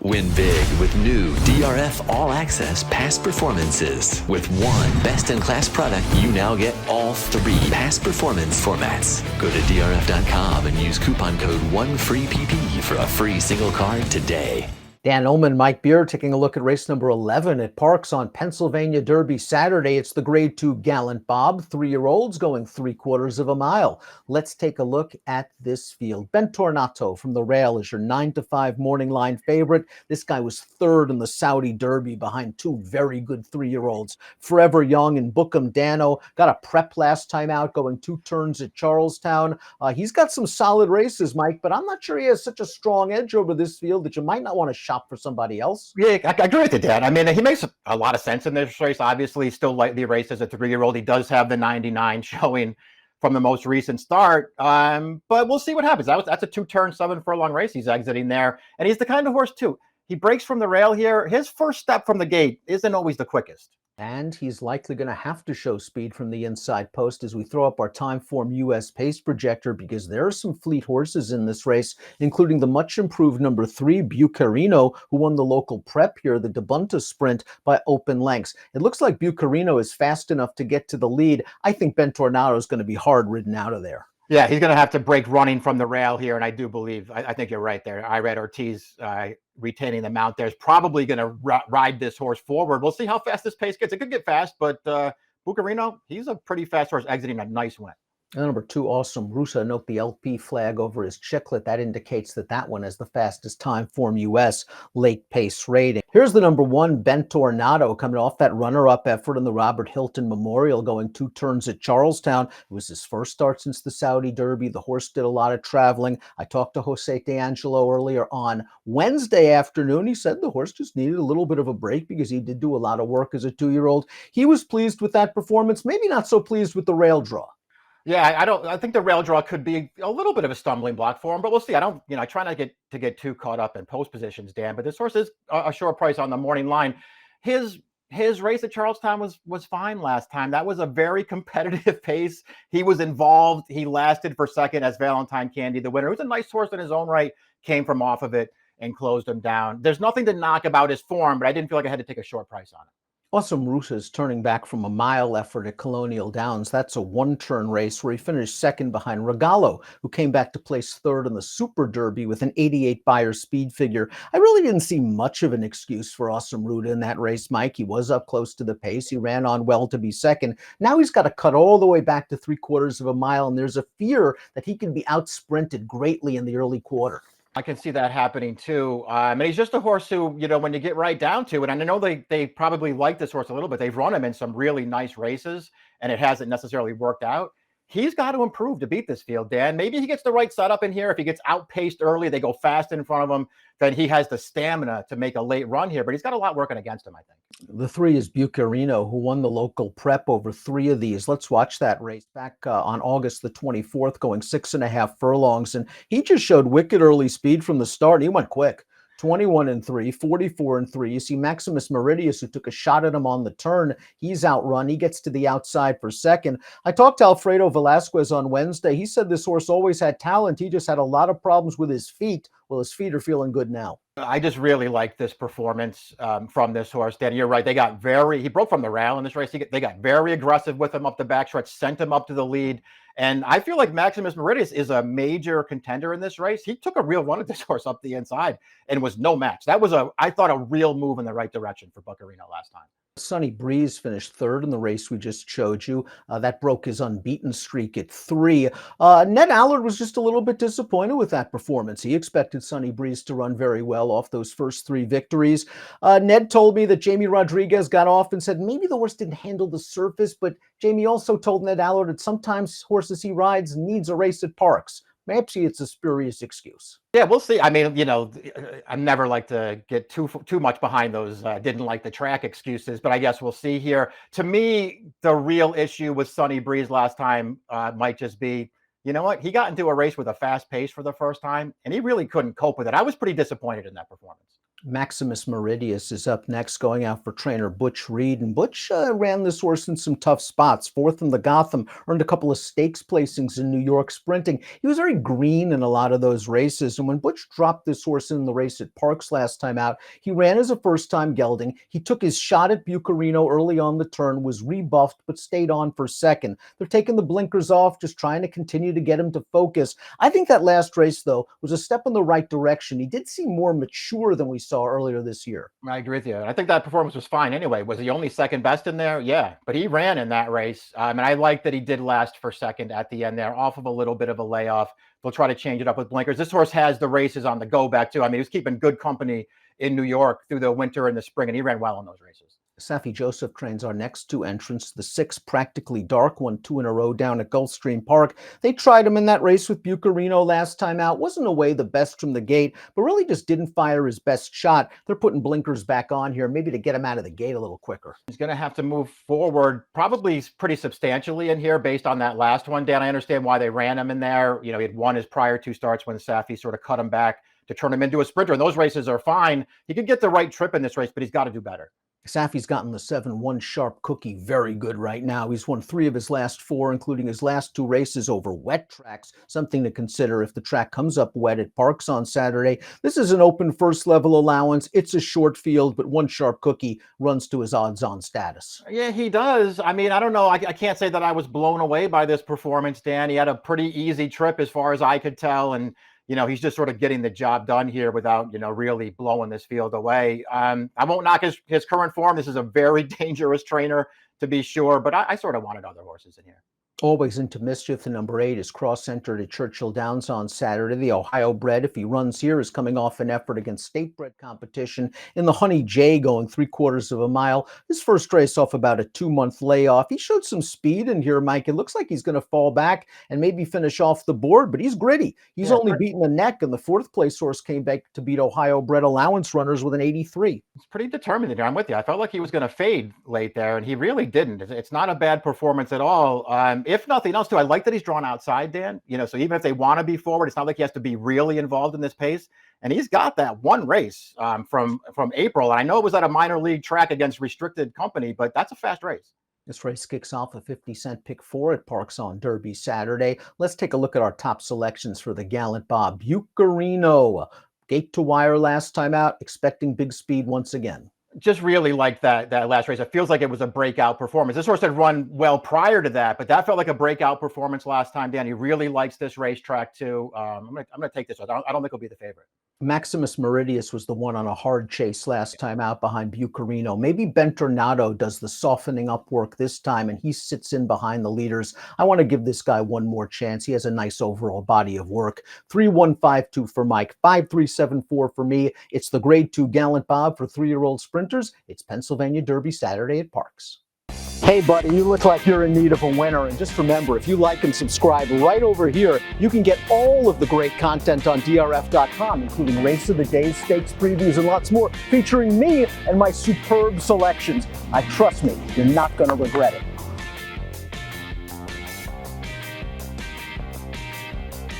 Win big with new DRF All Access past performances. With one best-in-class product, you now get all three past performance formats. Go to DRF.com and use coupon code 1FREEPP for a free single card today. Dan Illman, Mike Beer taking a look at race number 11 at Parx on Pennsylvania Derby Saturday. It's the Grade 2 Gallant Bob, 3-year-olds going 3/4 of a mile. Let's take a look at this field. Bentornato from the rail is your 9-5 morning line favorite. This guy was third in the Saudi Derby behind two very good 3-year-olds. Forever Young and Bookham Dano got a prep last time out, going 2 turns at Charlestown. He's got some solid races, Mike, but I'm not sure he has such a strong edge over this field that you might not want to shop for somebody else. Yeah, I agree with you, Dan. I mean, he makes a lot of sense in this race. Obviously, he's still lightly raced as a 3-year-old. He does have the 99 showing from the most recent start. But we'll see what happens. That's a 2-turn, 7-furlong race he's exiting there. And he's the kind of horse, too. He breaks from the rail here. His first step from the gate isn't always the quickest. And he's likely going to have to show speed from the inside post as we throw up our Timeform US pace projector, because there are some fleet horses in this race, including the much improved number 3, Bucarino, who won the local prep here, the Debunta Sprint, by open lengths. It looks like Bucarino is fast enough to get to the lead. I think Bentornato is going to be hard ridden out of there. Yeah, he's going to have to break running from the rail here, and I do believe, I think you're right there. I read Ortiz retaining the mount there is probably going to ride this horse forward. We'll see how fast this pace gets. It could get fast, but Bucarino, he's a pretty fast horse exiting a nice win. Number 2, Awesome Rusa. Note the LP flag over his chiclet. That indicates that one has the fastest Timeform US late pace rating. Here's the number 1, Bentornato, coming off that runner-up effort in the Robert Hilton Memorial, going 2 turns at Charlestown. It was his first start since the Saudi Derby. The horse did a lot of traveling. I talked to Jose D'Angelo earlier on Wednesday afternoon. He said the horse just needed a little bit of a break because he did do a lot of work as a 2-year-old. He was pleased with that performance, maybe not so pleased with the rail draw. Yeah, I think the rail draw could be a little bit of a stumbling block for him, but we'll see. I try not to get too caught up in post positions, Dan, but this horse is a short price on the morning line. His race at Charlestown was fine last time. That was a very competitive pace. He was involved. He lasted for second as Valentine Candy, the winner. It was a nice horse in his own right, came from off of it and closed him down. There's nothing to knock about his form, but I didn't feel like I had to take a short price on it. Awesome Rusa is turning back from a mile effort at Colonial Downs. That's a 1-turn race where he finished second behind Regalo, who came back to place 3rd in the Super Derby with an 88 Beyer speed figure. I really didn't see much of an excuse for Awesome Rusa in that race, Mike. He was up close to the pace. He ran on well to be second. Now he's got to cut all the way back to 3/4 of a mile, and there's a fear that he can be out-sprinted greatly in the early quarter. I can see that happening too. And he's just a horse who, when you get right down to it, and I know they probably like this horse a little bit. They've run him in some really nice races, and it hasn't necessarily worked out. He's got to improve to beat this field, Dan. Maybe he gets the right setup in here. If he gets outpaced early, they go fast in front of him, then he has the stamina to make a late run here. But he's got a lot working against him, I think. The 3 is Bucarino, who won the local prep over 3 of these. Let's watch that race back on August the 24th, going 6.5 furlongs. And he just showed wicked early speed from the start. He went quick. 21-3, 44-3. You see Maximus Meridius, who took a shot at him on the turn. He's outrun. He gets to the outside for second. I talked to Alfredo Velasquez on Wednesday. He said this horse always had talent. He just had a lot of problems with his feet. Well, his feet are feeling good now. I just really like this performance from this horse, Dan. You're right. He broke from the rail in this race. They got very aggressive with him up the backstretch, sent him up to the lead. And I feel like Maximus Meridius is a major contender in this race. He took a real run at this horse up the inside and was no match. That was I thought, a real move in the right direction for Bucarino last time. Sunny Breeze finished 3rd in the race we just showed you. That broke his unbeaten streak at 3. Ned Allard was just a little bit disappointed with that performance. He expected Sunny Breeze to run very well off those first 3 victories. Ned told me that Jamie Rodriguez got off and said maybe the horse didn't handle the surface, but Jamie also told Ned Allard that sometimes horses he rides needs a race at Parx. Maybe it's a spurious excuse. Yeah, we'll see. I mean, I never like to get too much behind those didn't like the track excuses, but I guess we'll see here. To me, the real issue with Sunny Breeze last time might just be, you know what? He got into a race with a fast pace for the first time, and he really couldn't cope with it. I was pretty disappointed in that performance. Maximus Meridius is up next, going out for trainer Butch Reed. And Butch ran this horse in some tough spots. Fourth in the Gotham, earned a couple of stakes placings in New York sprinting. He was very green in a lot of those races. And when Butch dropped this horse in the race at Parx last time out, he ran as a first-time gelding. He took his shot at Bucarino early on the turn, was rebuffed, but stayed on for second. They're taking the blinkers off, just trying to continue to get him to focus. I think that last race, though, was a step in the right direction. He did seem more mature than we saw earlier this year. I agree with you. I think that performance was fine anyway. Was he only second best in there? Yeah, but he ran in that race. And I like that he did last for second at the end there, off of a little bit of a layoff. They'll try to change it up with blinkers. This horse has the races on the go back too. I mean, he was keeping good company in New York through the winter and the spring, and he ran well in those races. Safi Joseph trains our next two entrants. The 6 Practically Dark won 2 in a row down at Gulfstream Park. They tried him in that race with Bucarino last time out. Wasn't away the best from the gate, but really just didn't fire his best shot. They're putting blinkers back on here, maybe to get him out of the gate a little quicker. He's going to have to move forward probably pretty substantially in here based on that last one, Dan. I understand why they ran him in there. You know, he had won his prior 2 starts when Safi sort of cut him back to turn him into a sprinter, and those races are fine. He could get the right trip in this race, but he's got to do better. Safi's gotten the 7-1 sharp cookie very good right now. He's won 3 of his last 4, including his last 2 races over wet tracks. Something to consider if the track comes up wet at Parx on Saturday. This is an open first level allowance. It's a short field, but 1 sharp cookie runs to his odds-on status. Yeah, he does. I mean, I don't know. I can't say that I was blown away by this performance, Dan. He had a pretty easy trip as far as I could tell. And you know, he's just sort of getting the job done here without, you know, really blowing this field away. I won't knock his current form. This is a very dangerous trainer, to be sure, but I sort of wanted other horses in here. Always into mischief. The number 8 is cross-centered at Churchill Downs on Saturday. The Ohio bred, if he runs here, is coming off an effort against state-bred competition in the Honey J, going 3/4 of a mile. His first race off about a 2-month layoff. He showed some speed in here, Mike. It looks like he's going to fall back and maybe finish off the board, but he's gritty. He's only beaten the neck, and the 4th place horse came back to beat Ohio bred allowance runners with an 83. He's pretty determined there. I'm with you. I felt like he was going to fade late there, and he really didn't. It's not a bad performance at all. If nothing else, too, I like that he's drawn outside, Dan. You know, so even if they want to be forward, it's not like he has to be really involved in this pace. And he's got that 1 race from April. And I know it was at a minor league track against restricted company, but that's a fast race. This race kicks off a 50-cent pick 4 at Parx on Derby Saturday. Let's take a look at our top selections for the Gallant Bob. Bucarino, gate to wire last time out, expecting big speed once again. Just really liked that last race. It feels like it was a breakout performance. This horse had run well prior to that, but that felt like a breakout performance last time. Dan, he really likes this racetrack too. I'm gonna take this one. I don't think he'll be the favorite. Maximus Meridius was the one on a hard chase last time out behind Bucarino. Maybe Bentornato does the softening up work this time, and he sits in behind the leaders. I want to give this guy one more chance. He has a nice overall body of work. 3-1-5-2 for Mike, 5-3-7-4 for me. It's the Grade 2 Gallant Bob for 3-year-old sprinters. It's Pennsylvania Derby Saturday at Parx. Hey buddy, you look like you're in need of a winner, and just remember, if you like and subscribe right over here, you can get all of the great content on DRF.com, including Race of the Day, stakes previews, and lots more, featuring me and my superb selections. Trust me, you're not going to regret it.